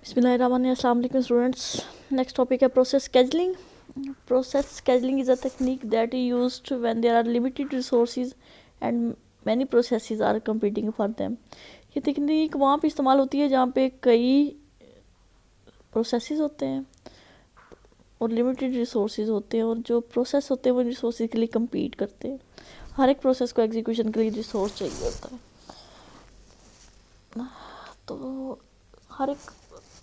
बिस्मिल्लाहिर्रहमानिर्रहीम। अस्सलाम वालेकुम स्टूडेंट्स। नेक्स्ट टॉपिक है process scheduling. Process scheduling is a technique that is used when there are limited resources and many processes are competing for them. ये technique वहाँ पे इस्तेमाल होती है जहाँ पे कई प्रोसेसेस होते हैं और लिमिटेड रिसोर्सेज होते हैं, और जो प्रोसेस होते हैं वो रिसोर्सेज के लिए compete करते हैं। हर एक प्रोसेस को एग्जीक्यूशन के लिए रिसोर्स चाहिए होता है, तो हर एक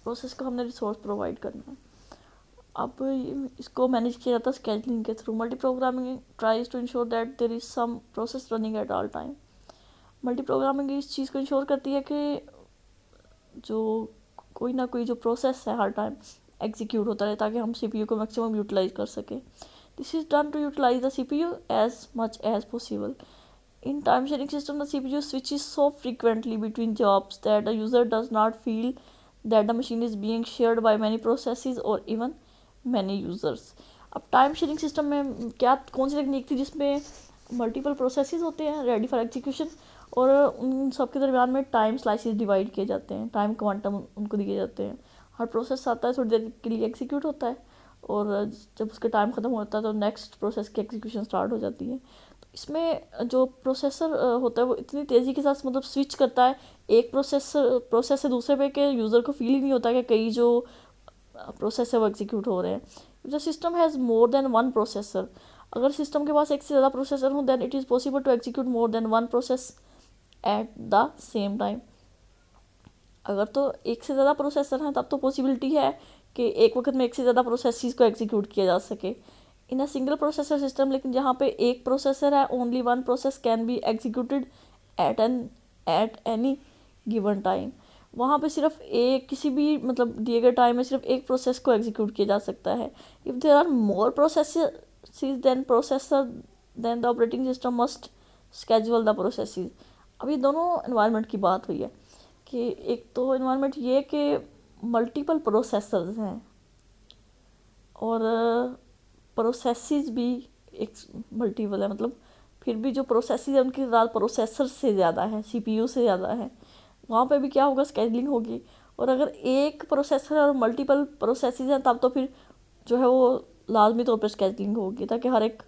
प्रोसेस को हमने रिसोर्स प्रोवाइड करना है। अब इसको मैनेज किया जाता है स्केजलिंग के through. Multiprogramming tries to ensure that there is some process running at all time. Multiprogramming इस चीज़ को इंश्योर करती है कि जो कोई ना कोई जो प्रोसेस है हर टाइम एग्जीक्यूट होता रहे, ताकि हम सीपीयू को मैक्सिमम यूटिलाइज कर सकें। This is done to utilize the CPU as much as possible. In time sharing system, the CPU switches so frequently between jobs that the user does not feel that the machine is being shared by many processes or even many users. अब time sharing system में क्या कौन सी technique थी जिसमें multiple processes होते हैं ready for execution, और उन सब के दरमियान में टाइम स्लाइसेस डिवाइड किए जाते हैं, टाइम क्वांटम उनको दिए जाते हैं। हर प्रोसेस आता है थोड़ी देर के लिए एग्जीक्यूट होता है, और जब उसका टाइम ख़त्म होता है तो नेक्स्ट प्रोसेस की एग्जीक्यूशन स्टार्ट हो जाती है। इसमें जो प्रोसेसर होता है वो इतनी तेज़ी के साथ मतलब स्विच करता है एक प्रोसेस से दूसरे पे, कि यूज़र को फील ही नहीं होता कि कई जो प्रोसेस है वो एग्जीक्यूट हो रहे हैं। The system has more than one processor. अगर सिस्टम के पास एक से ज़्यादा प्रोसेसर हो then it is possible to execute more than one process at the same time. अगर तो एक से ज़्यादा प्रोसेसर हैं तब तो पॉसिबिलिटी है कि एक वक्त में एक से ज़्यादा प्रोसेसेस को एग्जीक्यूट किया जा सके इन अ सिंगल प्रोसेसर सिस्टम। लेकिन जहाँ पे एक प्रोसेसर है, only one process can be executed at any given time. वहाँ पे सिर्फ एक किसी भी मतलब दिए गए टाइम में सिर्फ एक प्रोसेस को एग्जीक्यूट किया जा सकता है। If there are more processes then the operating system must schedule the processes. अब ये दोनों एनवायरनमेंट की बात हुई है कि एक तो एनवायरनमेंट ये कि मल्टीपल प्रोसेसर्स हैं और प्रोसेसेस भी एक मल्टीपल है, मतलब फिर भी जो प्रोसेसेस है उनकी तादाद प्रोसेसर से ज़्यादा है, सीपीयू से ज़्यादा है। वहाँ पे भी क्या होगा, स्केजलिंग होगी। और अगर एक प्रोसेसर और मल्टीपल प्रोसेसेस हैं तब तो फिर जो है वो लाजमी तौर पर स्केजलिंग होगी, ताकि हर एक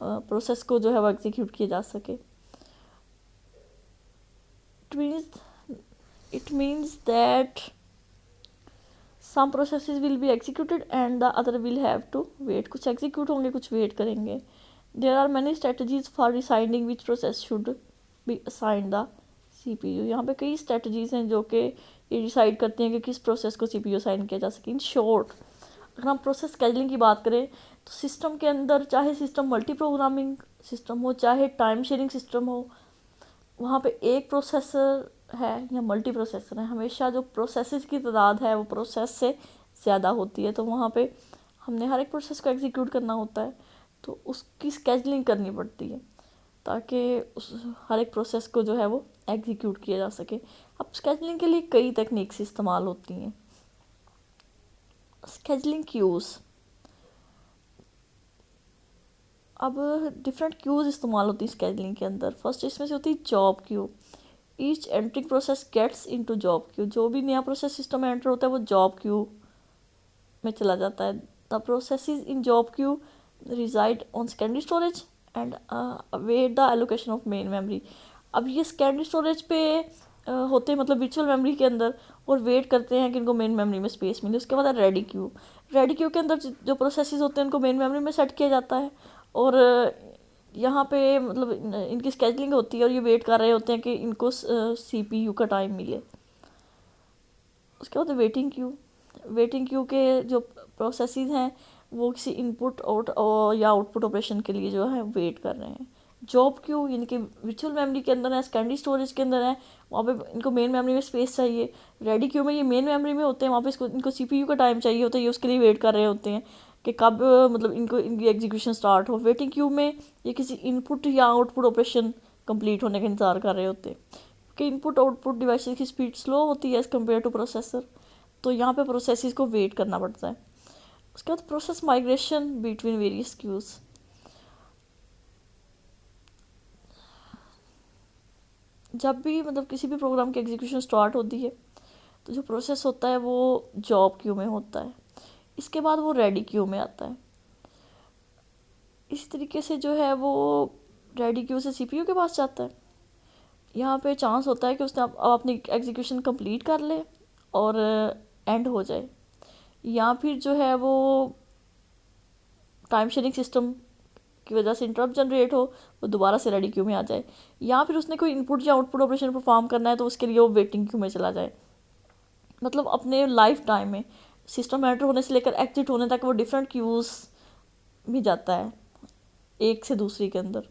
प्रोसेस को जो है वो एग्जीक्यूट किया जा सके। It means that some processes will be executed and the other will have to wait. कुछ एग्जीक्यूट होंगे, कुछ वेट करेंगे। There are many strategies for deciding which process should be assign the CPU. यहाँ पे कई स्ट्रेटजीज हैं जो कि ये डिसाइड करती हैं कि किस प्रोसेस को सीपीयू असाइन किया जा सके। इन शॉर्ट, अगर हम प्रोसेस स्केजलिंग की बात करें तो सिस्टम के अंदर, चाहे सिस्टम मल्टी प्रोग्रामिंग सिस्टम हो चाहे टाइम शेयरिंग सिस्टम हो, वहाँ पे एक प्रोसेसर है या मल्टी प्रोसेसर है, हमेशा जो प्रोसेसेस की तादाद है वो प्रोसेस से ज़्यादा होती है। तो वहाँ पे हमने हर एक प्रोसेस को एग्जीक्यूट करना होता है, तो उसकी स्केजलिंग करनी पड़ती है ताकि उस हर एक प्रोसेस को जो है वो एग्जीक्यूट किया जा सके। अब स्केजलिंग के लिए कई टेक्निक्स इस्तेमाल होती हैं। स्केजलिंग क्यूज़, अब डिफरेंट क्यूज़ इस्तेमाल होती है स्केजलिंग के अंदर। फर्स्ट इसमें से होती है job queue. Each entering process gets into job queue. जो भी नया प्रोसेस सिस्टम में एंटर होता है वो जॉब क्यू में चला जाता है। The processes in job queue reside on secondary storage and await the allocation of main memory. अब ये सेकेंडरी स्टोरेज पे होते हैं, मतलब वर्चुअल मेमोरी के अंदर, और वेट करते हैं कि इनको मेन मेमोरी में स्पेस मिले। उसके बाद रेडी क्यू। रेडी क्यू के अंदर जो प्रोसेसेस होते हैं उनको मेन मेमोरी में सेट किया जाता है, और यहाँ पे मतलब इनकी स्केजलिंग होती है और ये वेट कर रहे होते हैं कि इनको सीपीयू का टाइम मिले। उसके बाद वेटिंग क्यू। वेटिंग क्यू के जो प्रोसेसेस हैं वो किसी इनपुट या आउटपुट ऑपरेशन के लिए जो है वेट कर रहे हैं। जॉब क्यू यानी कि वर्चुअल मेमोरी के अंदर है, सेकेंडरी स्टोरेज के अंदर है, वहाँ पे इनको मेन मेमोरी में स्पेस चाहिए। रेडी क्यू में ये मेन मेमोरी में होते हैं, वहाँ पे इनको सीपीयू का टाइम चाहिए होता है, ये उसके लिए वेट कर रहे होते हैं कि कब मतलब इनकी एग्जीक्यूशन स्टार्ट हो। वेटिंग क्यू में ये किसी इनपुट या आउटपुट ऑपरेशन कंप्लीट होने का इंतज़ार कर रहे होते हैं कि इनपुट आउटपुट डिवाइसेस की स्पीड स्लो होती है एज़ कम्पेयर टू प्रोसेसर, तो यहाँ पे प्रोसेसेस को वेट करना पड़ता है। उसके बाद process migration between various queues. जब भी मतलब किसी भी प्रोग्राम की एग्जीक्यूशन स्टार्ट होती है तो जो प्रोसेस होता है वो जॉब क्यू में होता है, इसके बाद वो रेडी क्यू में आता है। इस तरीके से जो है वो रेडी क्यू से सीपीयू के पास जाता है। यहाँ पे चांस होता है कि उसने अपनी एग्जीक्यूशन कंप्लीट कर ले और एंड हो जाए, या फिर जो है वो टाइम शेयरिंग सिस्टम की वजह से इंटरप्ट जनरेट हो, वो दोबारा से रेडी क्यू में आ जाए, या फिर उसने कोई इनपुट या आउटपुट ऑपरेशन परफॉर्म करना है तो उसके लिए वो वेटिंग क्यू में चला जाए। मतलब अपने लाइफ टाइम में सिस्टम एंटर होने से लेकर एग्जिट होने तक वो डिफरेंट क्यूज़ में जाता है एक से दूसरी के अंदर।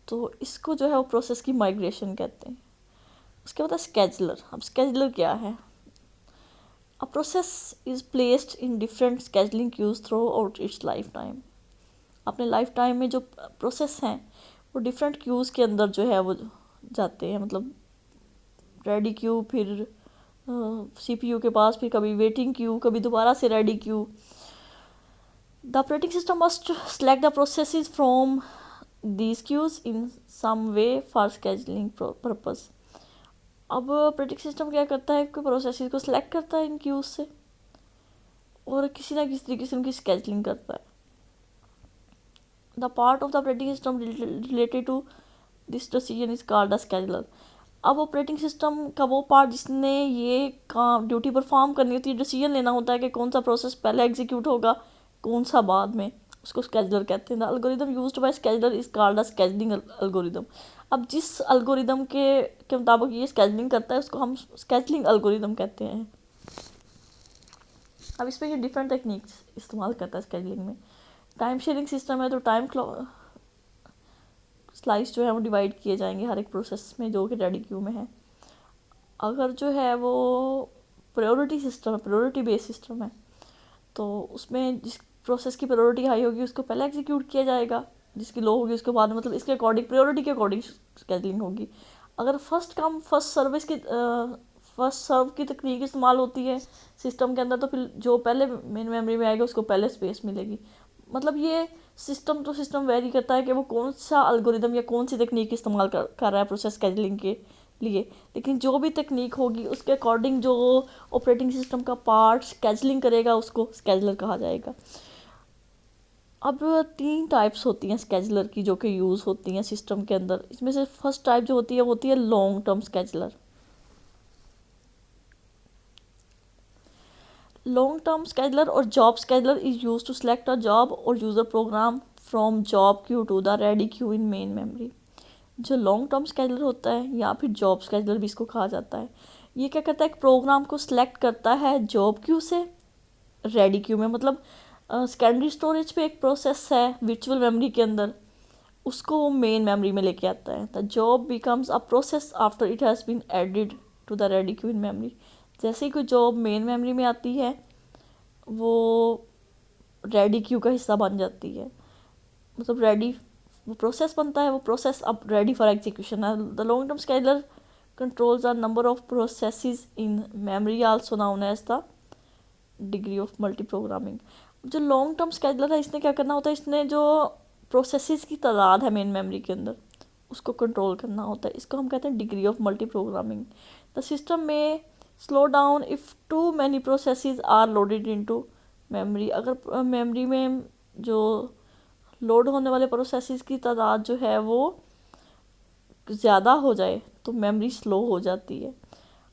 तो इसको जो है वो प्रोसेस की माइग्रेशन कहते हैं। उसके बाद है स्केजुलर। अब स्केजुलर क्या है? A process is placed in different scheduling queues throughout its lifetime. अपने लाइफ टाइम में जो प्रोसेस हैं वो डिफरेंट क्यूज़ के अंदर जो है वो जाते हैं, मतलब रेडी क्यू, फिर सीपीयू के पास, फिर कभी वेटिंग क्यू, कभी दोबारा से ready queue. The operating system must select the processes from these queues in some way for scheduling purpose. अब ऑपरेटिंग सिस्टम क्या करता है कि प्रोसेसेस को सिलेक्ट करता है इन क्यूज से और किसी ना किसी तरीके से उनकी स्केजलिंग करता है। The part of the operating system related to this decision is called the scheduler. अब ऑपरेटिंग सिस्टम का वो पार्ट जिसने ये काम ड्यूटी परफॉर्म करनी होती है, डिसीजन लेना होता है कि कौन सा प्रोसेस पहले एग्जीक्यूट होगा, कौन सा बाद में, उसको स्केजुलर कहते हैं। The algorithm used by scheduler is called the scheduling algorithm. अब जिस एल्गोरिदम के मुताबिक ये स्केजुलिंग करता है उसको हम स्केजुलिंग एल्गोरिदम कहते हैं। अब इसमें ये डिफरेंट टेक्निक्स इस्तेमाल करता है स्केजुलिंग में। टाइम शेयरिंग सिस्टम है तो टाइम स्लाइस जो है वो डिवाइड किए जाएंगे हर एक प्रोसेस में जो कि रेडी क्यू में है। अगर जो है वो प्रायोरिटी सिस्टम है, प्रायोरिटी बेस्ड सिस्टम है, तो उसमें जिस प्रोसेस की प्रायोरिटी हाई होगी उसको पहले एग्जीक्यूट किया जाएगा, जिसकी लो होगी उसके बाद, मतलब इसके अकॉर्डिंग प्रायोरिटी के अकॉर्डिंग स्केजुलिंग होगी। अगर फर्स्ट कम फर्स्ट सर्विस की फर्स्ट सर्व की तकनीक इस्तेमाल होती है सिस्टम के अंदर, तो फिर जो पहले मेन मेमोरी में आएगा उसको पहले स्पेस मिलेगी। मतलब ये सिस्टम टू सिस्टम वेरी करता है कि वो कौन सा एल्गोरिदम या कौन सी तकनीक इस्तेमाल कर रहा है प्रोसेस स्केजुलिंग के लिए, लेकिन जो भी तकनीक होगी उसके अकॉर्डिंग जो ऑपरेटिंग सिस्टम का पार्ट स्केजुलिंग करेगा उसको स्केजुलर कहा जाएगा। अब 3 टाइप्स होती हैं स्केजुलर की जो कि यूज़ होती हैं सिस्टम के अंदर। इसमें से फर्स्ट टाइप जो होती है long term scheduler. Long term scheduler और job scheduler is use to select a job और user program from job queue to the ready queue in main memory. जो लॉन्ग टर्म स्केजुलर होता है या फिर जॉब स्केजुलर भी इसको कहा जाता है, ये क्या करता है, एक प्रोग्राम को सिलेक्ट करता है जॉब क्यू से रेडी क्यू में। मतलब सेकेंडरी स्टोरेज पे एक प्रोसेस है वर्चुअल मेमोरी के अंदर, उसको वो मेन मेमोरी में लेके आता है। The job becomes a process after it has been added to the ready queue in memory. जैसे ही कोई जॉब मेन मेमोरी में आती है वो रेडी क्यू का हिस्सा बन जाती है। मतलब रेडी वो प्रोसेस बनता है, वो प्रोसेस अब रेडी फॉर एग्जीक्यूशन है। The long term scheduler controls the number of processes in memory also known as the degree of multiprogramming. जो लॉन्ग टर्म स्केजुलर है इसने क्या करना होता है, इसने जो प्रोसेसेस की तादाद है मेन मेमोरी के अंदर उसको कंट्रोल करना होता है। इसको हम कहते हैं degree of multiprogramming. The system में slow down if too many processes are loaded into memory. अगर मेमोरी में जो लोड होने वाले प्रोसेसेस की तादाद जो है वो ज़्यादा हो जाए तो मेमोरी स्लो हो जाती है।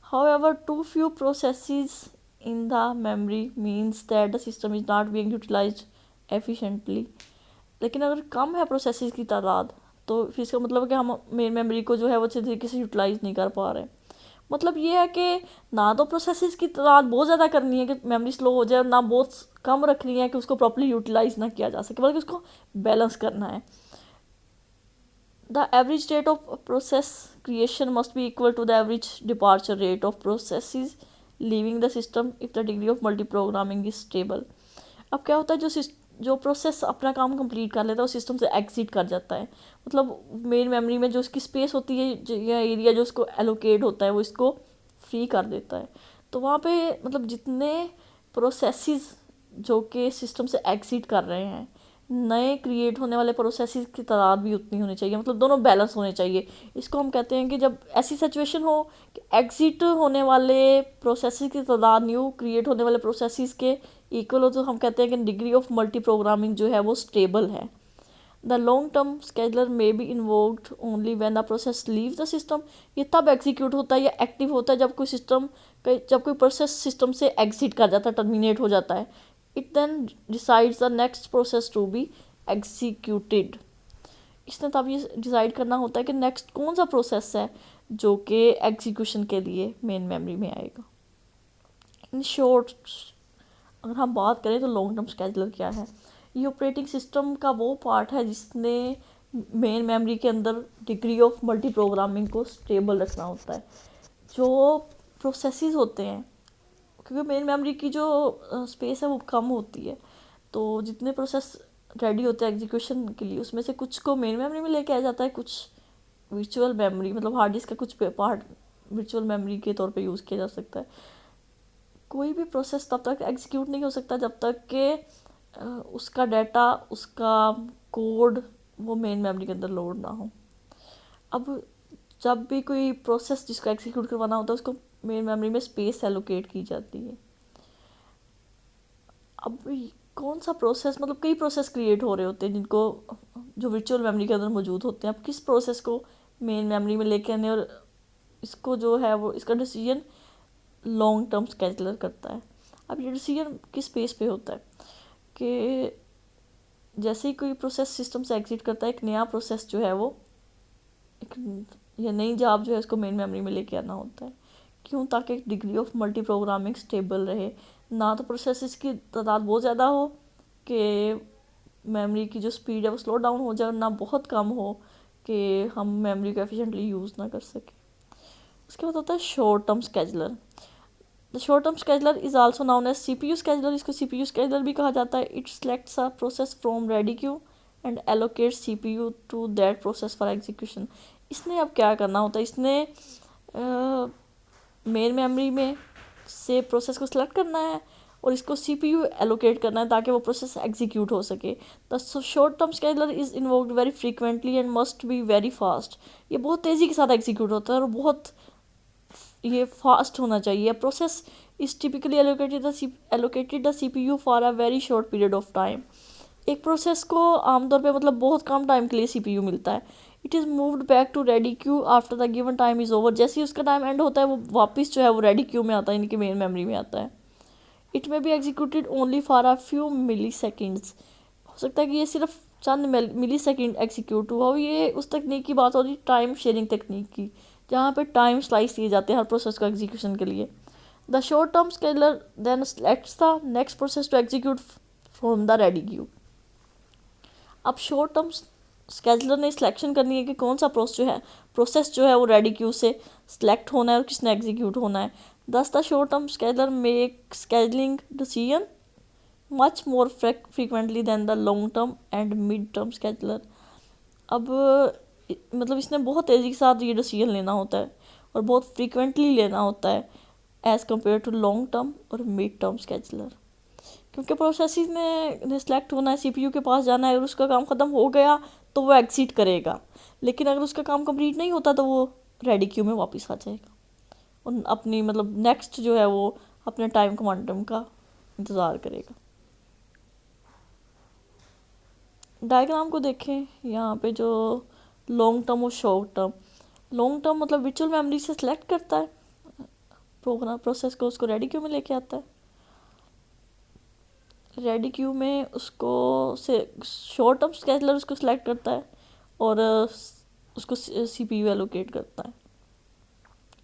However too few processes in the memory means that the system is not being utilized efficiently। लेकिन अगर कम है प्रोसेसेस की तादाद तो फिर इसका मतलब है कि हम मेन मेमोरी को जो है वो अच्छे तरीके से यूटिलाइज नहीं कर पा रहे। मतलब ये है कि ना तो प्रोसेसेस की तादाद बहुत ज़्यादा करनी है कि मेमोरी स्लो हो जाए, ना बहुत कम रखनी है कि उसको प्रॉपर्ली यूटिलाइज ना किया जा सके, बल्कि उसको बैलेंस करना है। The average rate of process creation must be equal to the average departure rate of processes leaving the system if the degree of multiprogramming is stable. अब क्या होता है, जो प्रोसेस अपना काम कंप्लीट कर लेता है वो सिस्टम से एग्जिट कर जाता है। मतलब मेन मेमोरी में जो उसकी स्पेस होती है या एरिया जो उसको एलोकेट होता है वो इसको फ्री कर देता है। तो वहाँ पे मतलब जितने प्रोसेसेस जो कि सिस्टम से एग्जिट कर रहे हैं नए क्रिएट होने वाले प्रोसेसेस की तादाद भी उतनी होनी चाहिए, मतलब दोनों बैलेंस होने चाहिए। इसको हम कहते हैं कि जब ऐसी सिचुएशन हो कि एग्जिट होने वाले प्रोसेसेस की तादाद न्यू क्रिएट होने वाले प्रोसेसेस के इक्वल हो, तो हम कहते हैं कि डिग्री ऑफ मल्टी प्रोग्रामिंग जो है वो स्टेबल है। The long term scheduler may be invoked only when the process leave the system. ये तब एग्जीक्यूट होता है या एक्टिव होता है जब कोई प्रोसेस सिस्टम से एग्जिट कर जाता है, टर्मिनेट हो जाता है। It then decides the next process to be executed. इसने तब ये डिसाइड करना होता है कि नेक्स्ट कौन सा प्रोसेस है जो कि एग्जीक्यूशन के लिए मेन मेमोरी में आएगा। इन शॉर्ट, अगर हम बात करें तो लॉन्ग टर्म स्केजलर क्या है, ये ऑपरेटिंग सिस्टम का वो पार्ट है जिसने मेन मेमोरी के अंदर डिग्री ऑफ मल्टी प्रोग्रामिंग को स्टेबल रखना होता है। जो प्रोसेसेस होते हैं, क्योंकि मेन मेमोरी की जो स्पेस है वो कम होती है, तो जितने प्रोसेस रेडी होते हैं एग्जीक्यूशन के लिए उसमें से कुछ को मेन मेमोरी में लेके आ जाता है, कुछ वर्चुअल मेमोरी मतलब हार्ड डिस्क का कुछ पार्ट वर्चुअल मेमोरी के तौर पे यूज़ किया जा सकता है। कोई भी प्रोसेस तब तक एग्जीक्यूट नहीं हो सकता जब तक कि उसका डाटा, उसका कोड वो मेन मेमोरी के अंदर लोड ना हो। अब जब भी कोई प्रोसेस जिसको एग्जीक्यूट करवाना होता है उसको मेन मेमोरी में स्पेस एलोकेट की जाती है। अब कौन सा प्रोसेस, मतलब कई प्रोसेस क्रिएट हो रहे होते हैं जिनको जो वर्चुअल मेमोरी के अंदर मौजूद होते हैं। अब किस प्रोसेस को मेन मेमोरी में लेके आने और इसको जो है वो इसका डिसीजन लॉन्ग टर्म स्केजलर करता है। अब ये डिसीजन किस बेस पे होता है कि जैसे ही कोई प्रोसेस सिस्टम से एग्जिट करता है, एक नया प्रोसेस जो है वो एक या नई जॉब जो है उसको मेन मेमोरी में लेके आना होता है। क्यों? ताकि degree of multi programming stable रहे, ना तो प्रोसेसेस की तादाद बहुत ज़्यादा हो कि मेमोरी की जो स्पीड है वो स्लो डाउन हो जाए, ना बहुत कम हो कि हम मेमोरी को एफिशिएंटली यूज़ ना कर सकें। उसके बाद होता है short term scheduler. The short term scheduler is also known as CPU scheduler. इसको CPU स्केजलर भी कहा जाता है। It selects a process from ready queue and allocates CPU to that process for execution. इसने अब क्या करना होता है, इसने मेन मेमोरी में से प्रोसेस को सिलेक्ट करना है और इसको CPU एलोकेट करना है ताकि वो प्रोसेस एग्जीक्यूट हो सके। The short term scheduler is invoked very frequently and must be very fast. ये बहुत तेज़ी के साथ एग्जीक्यूट होता है और बहुत ये फास्ट होना चाहिए। Process is typically allocated the CPU for a very short period of time. एक प्रोसेस को आमतौर पे मतलब बहुत कम टाइम के लिए CPU मिलता है। It is moved back to ready queue after the given time is over. जैसे ही उसका टाइम एंड होता है वो वापस जो है वो रेडी क्यू में आता है, इनकी मेन मेमोरी में आता है। It may be executed only for a few milliseconds. हो सकता है कि ये सिर्फ चंद मिली सेकेंड एग्जीक्यूट हुआ हो। ये उस तकनीक की बात हो रही टाइम शेयरिंग तकनीक की, जहाँ पे टाइम स्लाइस दिए जाते हैं हर प्रोसेस को एग्जीक्यूशन के लिए। The short term scheduler then selects the next process to execute from the ready queue. अब शॉर्ट टर्म स्केजलर ने सिलेक्शन करनी है कि कौन सा प्रोसेस जो है वो रेडी क्यू से सिलेक्ट होना है और किसने एग्जीक्यूट होना है। Thus the short term scheduler make scheduling decision much more frequently than the long term and mid term scheduler. अब मतलब इसने बहुत तेज़ी के साथ ये डिसीजन लेना होता है और बहुत फ्रीक्वेंटली लेना होता है as compare to long term और मिड टर्म स्केजलर। क्योंकि प्रोसेस ने सेलेक्ट होना है, CPU के पास जाना है, अगर उसका काम ख़त्म हो गया तो वो एग्जिट करेगा, लेकिन अगर उसका काम कंप्लीट नहीं होता तो वो रेडी क्यू में वापस आ जाएगा और अपनी मतलब नेक्स्ट जो है वो अपने टाइम क्वांटम का इंतज़ार करेगा। डायग्राम को देखें यहाँ पे, जो लॉन्ग टर्म और शॉर्ट टर्म। लॉन्ग टर्म मतलब वर्चुअल मेमोरी से सिलेक्ट करता है प्रोग्राम प्रोसेस को, उसको रेडी क्यू में लेके आता है। रेडी क्यू में उसको से शॉर्ट टर्म स्केजलर उसको सिलेक्ट करता है और उसको CPU एलोकेट करता है।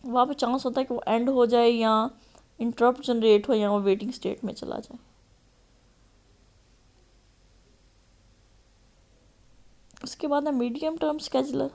वहाँ पे चांस होता है कि वो एंड हो जाए या इंटरप्ट जनरेट हो या वो वेटिंग स्टेट में चला जाए। उसके बाद है मीडियम टर्म स्केजलर।